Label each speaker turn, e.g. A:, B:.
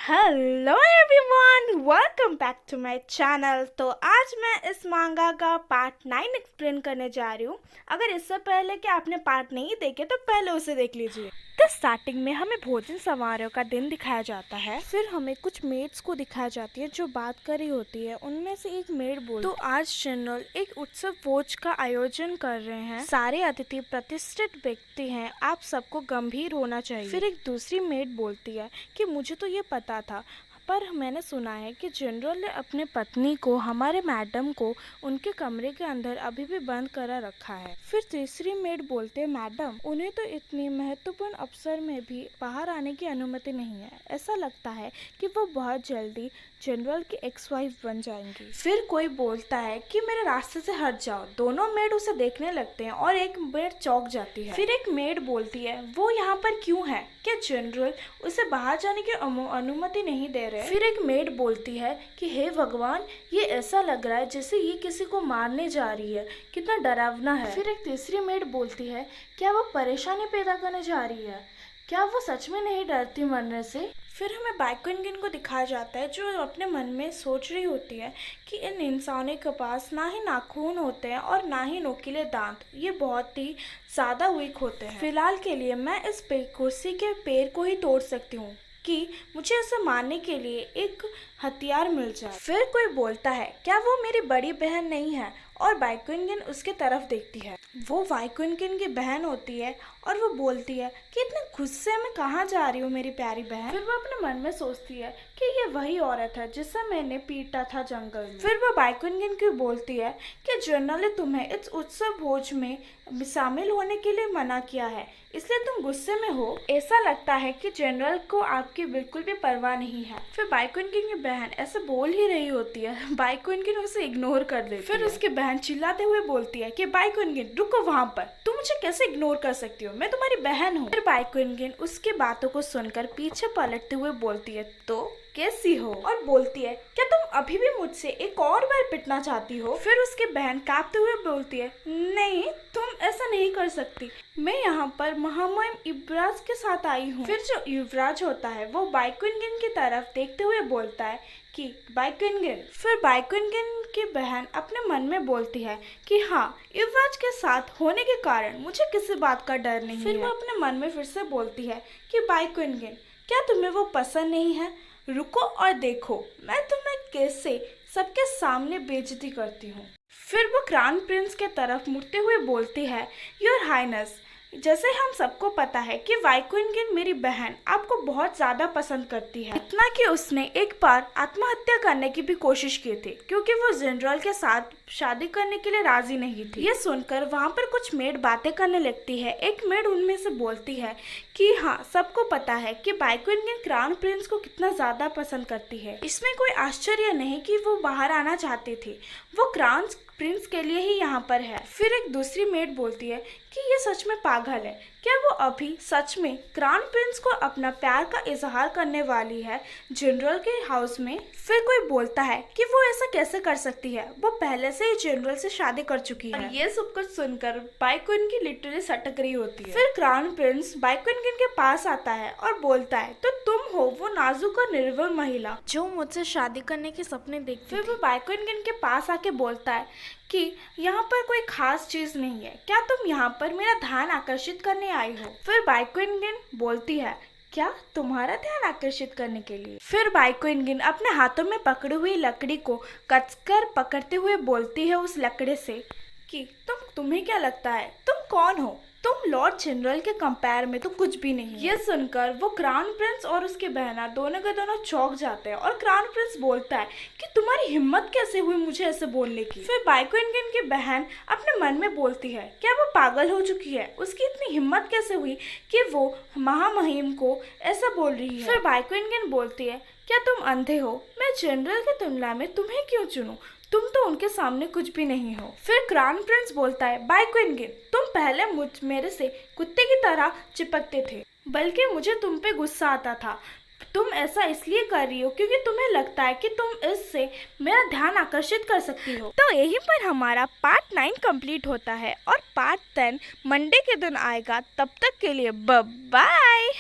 A: Hello everyone, welcome back to my channel. तो आज मैं इस मांगा का पार्ट 9 एक्सप्लेन करने जा रही हूँ। अगर इससे पहले कि आपने पार्ट नहीं देखे तो पहले उसे देख लीजिए। तो स्टार्टिंग में हमें भोजन समारोह का दिन दिखाया जाता है, फिर हमें कुछ मेड्स को दिखाया जाती है जो बात कर रही होती है। उनमें से एक मेड बोलती है, तो आज जनरल एक उत्सव भोज का आयोजन कर रहे हैं, सारे अतिथि प्रतिष्ठित व्यक्ति हैं, आप सबको गंभीर होना चाहिए। फिर एक दूसरी मेड बोलती है कि मुझे तो ये पता था, पर मैंने सुना है कि जनरल ने अपने पत्नी को, हमारे मैडम को, उनके कमरे के अंदर अभी भी बंद करा रखा है। फिर तीसरी मेड बोलते, मैडम उन्हें तो इतनी महत्वपूर्ण अवसर में भी बाहर आने की अनुमति नहीं है। ऐसा लगता है कि वो बहुत जल्दी जनरल की एक्स वाइफ बन जाएंगी। फिर कोई बोलता है कि मेरे रास्ते से हट जाओ। दोनों मेड उसे देखने लगते हैं और एक मेड चौंक जाती है। फिर एक मेड बोलती है, वो यहाँ पर क्यों है? क्या जनरल उसे बाहर जाने की अनुमति नहीं दे रहे? फिर एक मेड बोलती है कि हे भगवान, ये ऐसा लग रहा है जैसे ये किसी को मारने जा रही है, कितना डरावना है। फिर एक तीसरी मेड बोलती है, क्या वो परेशानी पैदा करने जा रही है? क्या वो सच में नहीं डरती मरने से? फिर हमें बाइकुनगिन को दिखाया जाता है जो अपने मन में सोच रही होती है कि इन इंसानों के पास ना ही नाखून होते हैं और ना ही नोकीले दांत, ये बहुत ही ज़्यादा वीक होते हैं। फिलहाल के लिए मैं इस कुर्सी के पैर को ही तोड़ सकती हूँ कि मुझे उसे मारने के लिए एक हथियार मिल जाए। फिर कोई बोलता है, क्या वो मेरी बड़ी बहन नहीं है? और बाइकुनगिन उसके तरफ देखती है। वो बाइकुनगिन की बहन होती है और वो बोलती है कि इतने गुस्से में कहाँ जा रही हो मेरी प्यारी बहन? फिर वो अपने मन में सोचती है कि ये वही औरत है जिसे मैंने पीटा था जंगल में। फिर वो बाइकुनगिन को बोलती है कि जनरल ने तुम्हें इस उत्सव भोज में शामिल होने के लिए मना किया है, इसलिए तुम गुस्से में हो। ऐसा लगता है कि जनरल को आपकी बिल्कुल भी परवाह नहीं है। फिर बाइकुनगिन की बहन ऐसे बोल ही रही होती है, बाइकुनगिन उसे इग्नोर कर देती है। फिर उसकी बहन चिल्लाते हुए बोलती है कि बाइकुनगिन रुको वहाँ पर, तुम मुझे कैसे इग्नोर कर सकती हो? मैं तुम्हारी बहन हूँ। फिर बाइकुनगिन उसकी बातों को सुनकर पीछे पलटते हुए बोलती है, तो कैसी हो? और बोलती है, क्या तुम अभी भी मुझसे एक और बार पिटना चाहती हो? फिर उसकी बहन कांपते हुए बोलती है, नहीं, तुम ऐसा नहीं कर सकती, मैं यहाँ पर महामहिम युवराज के साथ आई हूँ। फिर जो युवराज होता है वो बाइकुनगिन की तरफ देखते हुए बोलता है कि बाइकुनगिन। फिर बाइकुनगिन की बहन अपने मन में बोलती है कि हाँ, युवराज के साथ होने के कारण मुझे किसी बात का डर नहीं है। फिर वो अपने मन में फिर से बोलती है कि बाइकुनगिन, क्या तुम्हें वो पसंद नहीं है? रुको और देखो मैं तुम्हें कैसे सबके सामने बेइज्जती करती हूँ। फिर वो क्राउन प्रिंस के तरफ मुड़ते हुए बोलती है, योर हाइनेस, जैसे हम सबको पता है कि बाइकुनगिन मेरी बहन आपको बहुत ज़्यादा पसंद करती है, इतना कि उसने एक बार आत्महत्या करने की भी कोशिश की थी क्योंकि वो जनरल के साथ शादी करने के लिए राजी नहीं थी। ये सुनकर वहाँ पर कुछ मेड बातें करने लगती है। एक मेड उनमें से बोलती है कि हाँ, सबको पता है कि बाइकुनगिन क्राउन प्रिंस को कितना ज़्यादा पसंद करती है, इसमें कोई आश्चर्य नहीं कि वो बाहर आना चाहती थी, वो क्राउन प्रिंस के लिए ही यहाँ पर है। फिर एक दूसरी मेड बोलती है कि ये सच में पागल है, क्या वो अभी सच में क्राउन प्रिंस को अपना प्यार का इजहार करने वाली है जनरल के हाउस में? फिर कोई बोलता है कि वो ऐसा कैसे कर सकती है, वो पहले से ही जनरल से शादी कर चुकी है। ये सब कुछ सुनकर बाइकुनगिन लिटरली सटक रही होती है। फिर क्राउन प्रिंस बाइकुनगिन के पास आता है और बोलता है, तो तुम हो वो नाजुक और निर्बल महिला जो मुझसे शादी करने के सपने देखती थी। फिर वो बाइकुनगिन के पास आके बोलता है कि यहाँ पर कोई खास चीज नहीं है, क्या तुम यहाँ पर मेरा ध्यान आकर्षित करने आई हो? फिर बाइकुनगिन बोलती है, क्या तुम्हारा ध्यान आकर्षित करने के लिए? फिर बाइकुनगिन अपने हाथों में पकड़ी हुई लकड़ी को कसकर पकड़ते हुए बोलती है उस लकड़ी से कि तुम्हें क्या लगता है, तुम कौन हो? तुम लॉर्ड जनरल के कंपेयर में तो कुछ भी नहीं। ये सुनकर वो क्राउन प्रिंस और उसके बहना दोनों के दोनों चौंक जाते हैं और क्राउन प्रिंस बोलता है कि तुम्हारी हिम्मत कैसे हुई मुझे ऐसे बोलने की? फिर बाइकुनगिन की बहन अपने मन में बोलती है, क्या वो पागल हो चुकी है? उसकी इतनी हिम्मत कैसे हुई कि वो महामहिम को ऐसा बोल रही है? फिर बाइकुनगिन बोलती है, क्या तुम अंधे हो? मैं जनरल की तुलना में तुम्हें क्यों चुनूं? तुम तो उनके सामने कुछ भी नहीं हो। फिर क्राउन प्रिंस बोलता है, बाइकुनगिन, तुम पहले मेरे से कुत्ते की तरह चिपकते थे, बल्कि मुझे तुम पे गुस्सा आता था। तुम ऐसा इसलिए कर रही हो क्योंकि तुम्हें लगता है कि तुम इससे मेरा ध्यान आकर्षित कर सकती हो। तो यहीं पर हमारा पार्ट 9 कंप्लीट होता है और पार्ट 10 मंडे के दिन आएगा। तब तक के लिए बाय।